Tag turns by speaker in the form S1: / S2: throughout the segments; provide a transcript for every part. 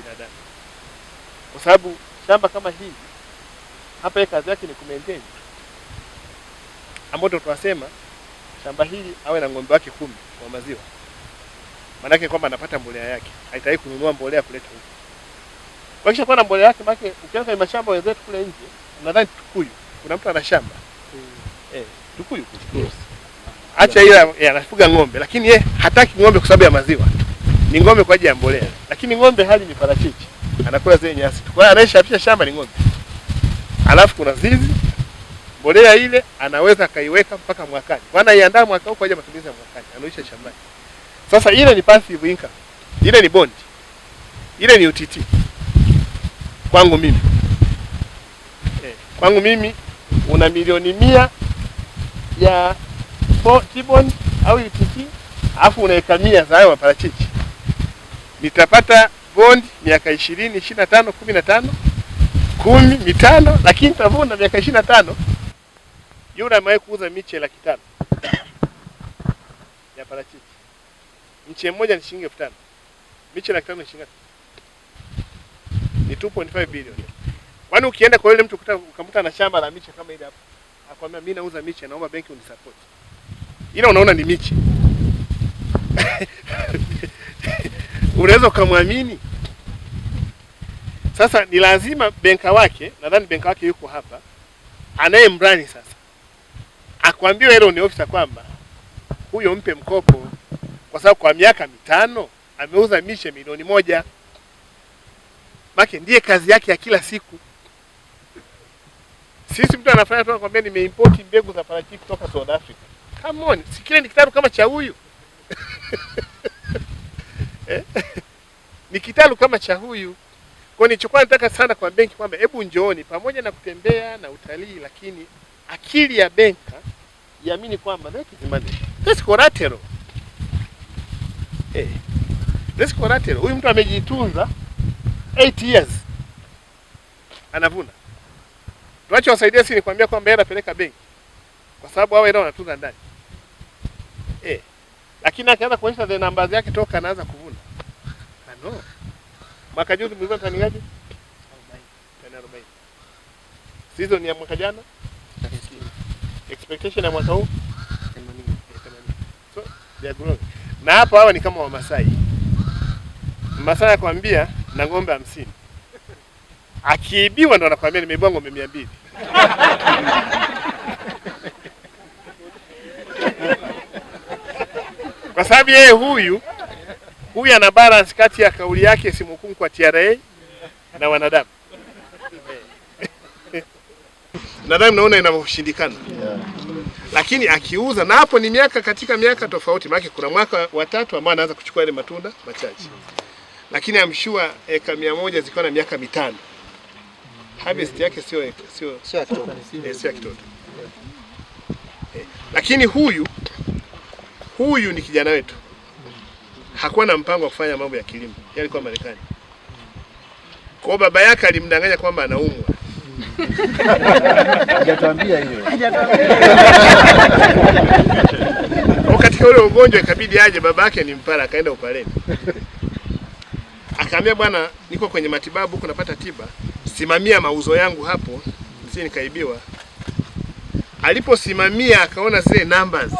S1: binadamu. Kwa sababu shamba kama hili hapa kazi yake ni kumaintain. Ambapo tunasema shamba hili awe na ng'ombe wake 10 wa maziwa. Maana yake kwamba anapata mbolea yake. Haitaki kununua mbolea kuleta huko. Kwa kisha kwa mbolea yake maana ukianza kwenye mashamba wenzetu kule nje, nadhani Tukuyu, kuna mtu ana shamba. Tukuyu. Acha ile anafuga ng'ombe, lakini yeye hataki ng'ombe kwa sababu ya maziwa. Ni ng'ombe kwa ajili ya mbolea. Lakini ng'ombe hali ni parachichi. Anakula zile nyasi. Kwa hiyo anaishafisha shamba ni ng'ombe. Alafu kuna zizi, mbolea ile anaweza kaiweka mpaka mwakani. Maana iandaa mwaka huu kwa ajili ya matumizi ya mwakani. Anaisha shambani. Sasa ile ni passive income. Ile ni bond. Ile ni UTT. Kwangu mimi. Kwangu mimi una milioni 100 ya T-bond au UTT, alafu unaweka 100 za hayo maparachichi. Nitapata bond miaka 20, 25, 15, 10, 5, lakini nitavuna miaka 25. Yule amewahi kuuza miche 500,000 ya parachichi. Mche mmoja ni shilingi 5,000. Miche 500,000 ni shilingi ni 2.5 bilioni. Kwani ukienda kwa yule mtu ukamkuta na shamba la miche kama ile hapo, akwambia mimi nauza miche, naomba benki unisupport. Ile unaona ni miche. Unaweza kumwamini? Sasa ni lazima benka wake, nadhani benka wake yuko hapa, anayembrani sasa. Akwambie wewe ni ofisa kwamba huyo mpe mkopo kwa sababu kwa miaka 5 ameuza miche milioni 1. Maki ndiye kazi yake ya kila siku. Sisi mtu anafanya tu anakuambia nimeimport mbegu za parachichi kutoka South Africa. Come on, si kile ni kitalu kama cha huyu. Ni kitalu kama cha huyu. Kwa nilichokuwa nataka sana kwa benki kwamba hebu njooni pamoja na kutembea na utalii, lakini akili ya benka iamini kwamba that is money. That's collateral. That's collateral. Huyu mtu amejitunza 8 years. Anavuna. Tunachowasaidia si ni kuambia kwamba yeye anapeleka benki. Kwa sababu hao ndio wanatunza ndani. Lakini akaanza kuonyesha the numbers yake toka anaanza kuvuna. No. Mwaka juzi mlivuna tani ngapi? 40. Season ya mwaka jana? 30. Expectation ya mwaka huu? 80. So, they are growing. Na hapa hawa ni kama Wamasai. Masai akwambia na ng'ombe 50. Akiibiwa ndo anakuambia nimeibiwa ng'ombe 200. Kwa sababu yeye huyu ana balance kati ya kauli yake simhukumu kwa TRA na wanadamu. Nadhani naona inavyoshindikana. Lakini akiuza na hapo ni katika miaka tofauti, maana kuna mwaka wa 3 ambao anaanza kuchukua ile matunda machache. Lakini I'm sure eka 100 ziko na miaka 5. Harvest yake sio kitoto. Lakini huyu ni kijana wetu. Hakuwa na mpango wa kufanya mambo ya kilimo. Yeye alikuwa Marekani. Kwa baba yake alimdanganya kwamba anaumwa.
S2: Hajatuambia hiyo.
S1: Wakati ule ugonjwa ikabidi aje, baba yake ni mpara, akaenda Upaleni. Akaambia bwana, niko kwenye matibabu huko napata tiba, simamia mauzo yangu hapo, nisije nikaibiwa. Aliposimamia akaona zile numbers.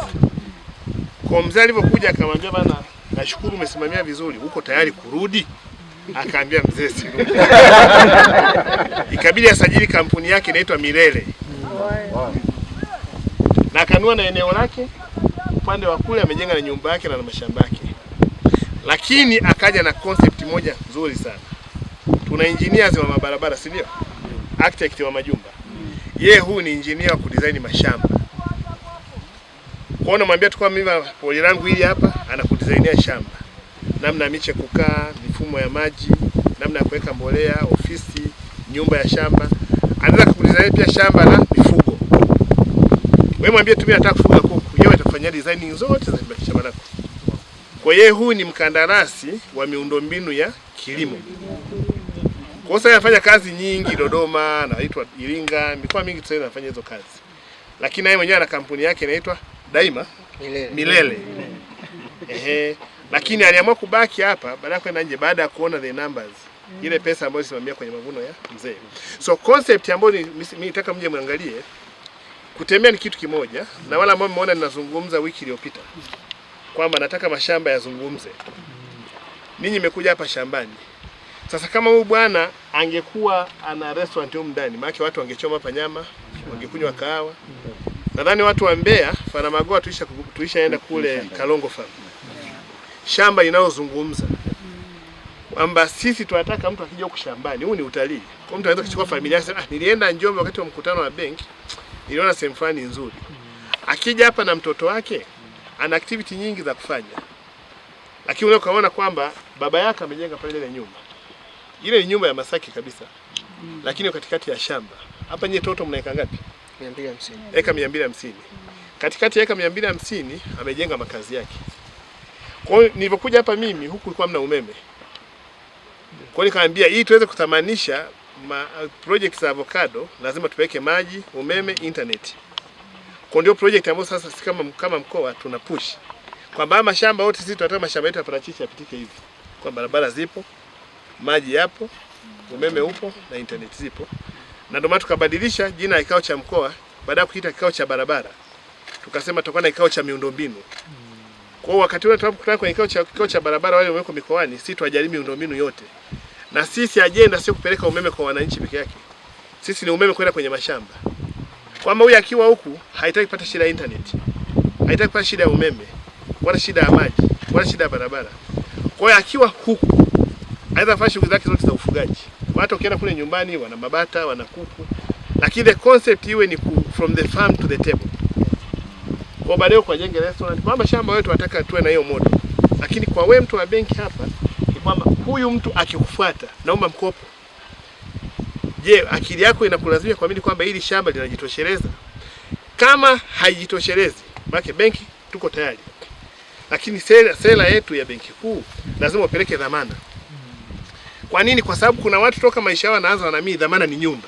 S1: Kwa mzee alipokuja akamwambia bwana, nashukuru umesimamia vizuri, uko tayari kurudi? Akaambia mzee sirudi. Ikabidi asajili kampuni yake inaitwa Milele. Na akanua na eneo lake upande wa kule, amejenga na nyumba yake na mashamba yake. Lakini akaja na concept moja nzuri sana. Tuna engineers wa mabarabara, si ndio? Architect wa majumba. Yeye huyu ni engineer wa kudesign mashamba. Kwa hiyo namwambia tu kwa mimi poli langu hili hapa, anakudesignia shamba. Namna ya miche kukaa, mifumo ya maji, namna ya kuweka mbolea, ofisi, nyumba ya shamba. Anaweza kudesign pia shamba la mifugo. Wewe mwambie tu mimi nataka kufuga kuku, yeye atafanyia designing zote za shamba lako. Kwa hiyo huyu ni mkandarasi wa miundombinu ya kilimo. Kwa hiyo anafanya kazi nyingi Dodoma, anaitwa Iringa, mikoa mingi tu anafanya hizo kazi. Lakini yeye mwenyewe ana kampuni yake inaitwa Daima Milele. Lakini aliamua kubaki hapa baada ya kwenda nje baada ya kuona the numbers. ile pesa ambayo isimamia kwenye mavuno ya mzee. So concept ambayo mimi nataka mje muangalie, kutembea ni kitu kimoja, na wala ambao mmeona ninazungumza wiki iliyopita kwamba nataka mashamba yazungumze. Ninyi mmekuja hapa shambani. Sasa kama huyu bwana angekuwa ana restaurant huko ndani, maana watu wangechoma hapa nyama, wangekunywa kahawa. Nadhani watu wa Mbeya, Faramagoa tulishaenda kule Kalongo Farm. Shamba inayozungumza kwamba sisi tunataka mtu akija huko shambani, huu ni utalii. Kwa mtu anaweza kuchukua familia yake, nilienda Njombe wakati wa mkutano wa benki, niliona sehemu fulani nzuri. Akija hapa na mtoto wake, ana activity nyingi za kufanya. Lakini unaweza kuona kwamba baba yake amejenga pale ile nyumba. Ile ni nyumba ya Masaki kabisa. Lakini katikati ya shamba. Hapa nyie toto mnaeka ngapi?
S2: 250.
S1: Eka 250. Katikati ya eka 250 amejenga makazi yake. Kwa hiyo nilipokuja hapa mimi huku kulikuwa mna umeme. Kwa hiyo nikaambia hii tuweze kuthamanisha project za avocado lazima tupeke maji, umeme, internet. Kwa ndio project ambayo sasa sisi kama mkoa tuna push. Kwamba mashamba yote sisi tunataka mashamba yetu ya parachichi yapitike hivi. Kwa barabara zipo, maji yapo, umeme upo na internet zipo. Na ndio maana tukabadilisha jina la kikao cha mkoa, baada ya kuita kikao cha barabara. Tukasema tutakuwa na kikao cha miundombinu. Kwa hiyo wakati ule tunapokutana kwenye kikao cha barabara wale wameko mikoani, sisi tuwajali miundombinu yote. Na sisi agenda sio kupeleka umeme kwa wananchi peke yake. Sisi ni umeme kwenda kwenye mashamba. Kwamba huyu akiwa huku haitaki kupata shida ya internet. Haitaki kupata shida ya umeme, wala shida ya maji, wala shida ya barabara. Kwa hiyo akiwa huku aidha afanye shughuli zake zote za ufugaji. Hata ukienda kule nyumbani wana mabata, wana kuku. Lakini the concept iwe ni from the farm to the table. Kwa baadaye kwa jenge restaurant, kwamba shamba wetu wataka tuwe na hiyo model. Lakini kwa wewe mtu wa benki hapa ni kwamba huyu mtu akikufuata naomba mkopo. Je, akili yako inakulazimisha kuamini kwamba hili shamba linajitosheleza? Kama haijitoshelezi, maana benki tuko tayari. Lakini sera yetu ya benki kuu lazima upeleke dhamana. Kwa nini? Kwa sababu kuna watu toka maisha yao wanaanza na mimi dhamana ni nyumba.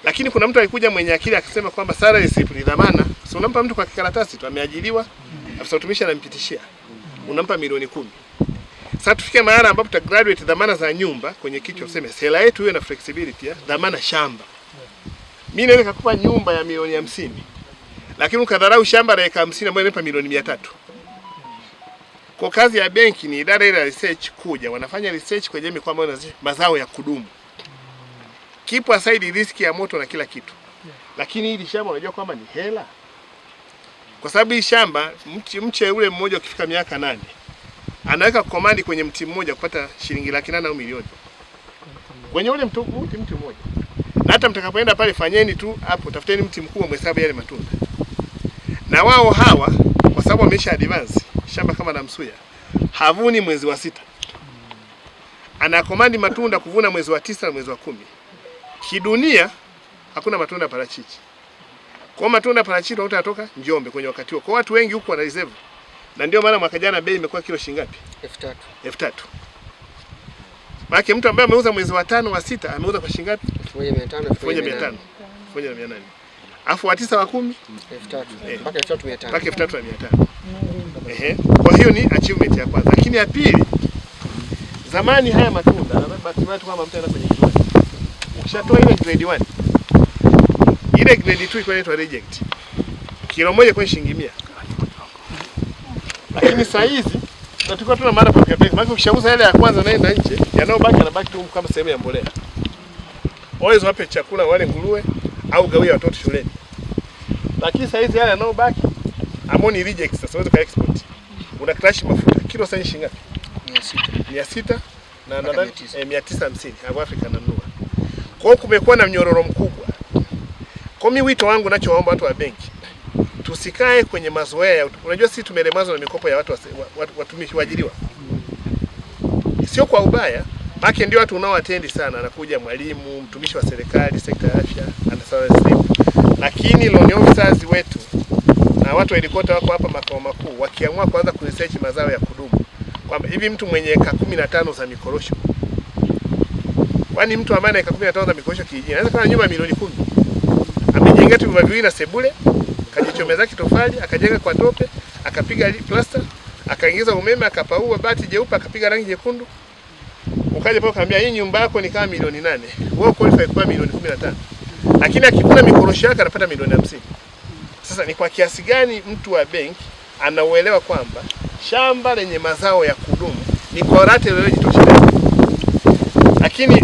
S1: Lakini kuna mtu alikuja mwenye akili akasema kwamba salary slip ni dhamana. Si unampa mtu kwa kikaratasi tu ameajiriwa, afisa utumishi anampitishia. Unampa milioni 10. Sasa tufike mahali ambapo tuta graduate dhamana za nyumba kwenye kichwa useme sera yetu iwe na flexibility ya dhamana shamba. Mimi naweza kukupa nyumba ya milioni 50. Lakini ukadharau shamba la eka 50 ambayo inanipa milioni 300. Kwa kazi ya benki ni idara ile ya research kuja, wanafanya research kwa jamii kwamba wana mazao ya kudumu. Kipo aside riski ya moto na kila kitu. Lakini hili shamba unajua kwamba ni hela. Kwa sababu hii shamba mche ule mmoja ukifika miaka 8 anaweka komandi kwenye mti mmoja kupata shilingi 800,000 au milioni. Kwenye ule mti mmoja. Na hata mtakapoenda pale fanyeni tu hapo tafuteni mti mkubwa mhesabu yale matunda. Na wao hawa kwa sababu wamesha advance shamba kama la Msuya havuni mwezi wa 6. Ana komandi matunda kuvuna mwezi wa 9 na mwezi wa 10. Kidunia hakuna matunda parachichi. Kwa matunda parachichi utatoka Njombe kwenye wakati huo. Kwa watu wengi huko wana reserve. Na ndio maana mwaka jana bei imekuwa kilo shilingi ngapi? 3,000. Maana mtu ambaye ameuza mwezi wa 5 wa 6 ameuza kwa shilingi ngapi? 1,500. 1,800. Afu wa 9 wa 10
S2: 3,000 mpaka 3,500.
S1: Mpaka 3,500. Kwa hiyo ni achievement ya kwanza. Lakini ya pili, zamani haya matunda na bahati mbaya tu kama mtu anaenda kwenye kiwanda. Ukishatoa ile grade 1. Ile grade 2 iko inaitwa reject. Kilo moja kwa shilingi 100. Lakini saa hizi tunatakiwa tuna mara kwa benki. Maana ukishauza ile ya kwanza naenda nje, yanayobaki anabaki tu kama sehemu ya mbolea. Waweza wape chakula wale nguruwe au gawia watoto shuleni. Lakini saa hizi yale yanayobaki amoni reject sasa unaweza ka export. Una crash mafuta kilo sasa shilingi ngapi? 600 na nadhani 950 hapo Afrika nanunua. Kwa hiyo kumekuwa na mnyororo mkubwa. Kwa mimi wito wangu nachoomba watu wa benki tusikae kwenye mazoea ya unajua sisi tumelemazwa na mikopo ya watumishi waajiriwa. Sio kwa ubaya, maana ndio watu unaoatendi sana, anakuja mwalimu, mtumishi wa serikali, sekta ya afya, anasawa simu. Lakini loan officers wetu na watu wa helikopta wako hapa makao makuu wakiamua kuanza kuresearch mazao ya kudumu. Kwamba hivi mtu mwenye eka 15 za mikorosho. Kwani mtu ambaye ana eka 15 za mikorosho kijijini anaweza kuwa na nyumba milioni 10. Amejenga tu vyumba viwili na sebule, kajichomeza kitofali, akajenga kwa tope, akapiga plaster, akaingiza umeme, akapaua bati jeupe, akapiga rangi nyekundu. Ukaja pale ukamwambia hii nyumba yako ni kama milioni 8. Wewe qualify kwa milioni 15. Lakini akivuna mikorosho yake anapata milioni 50. Sasa ni kwa kiasi gani mtu wa benki anauelewa kwamba shamba lenye mazao ya kudumu ni kwa rate lililojitosheleza. Lakini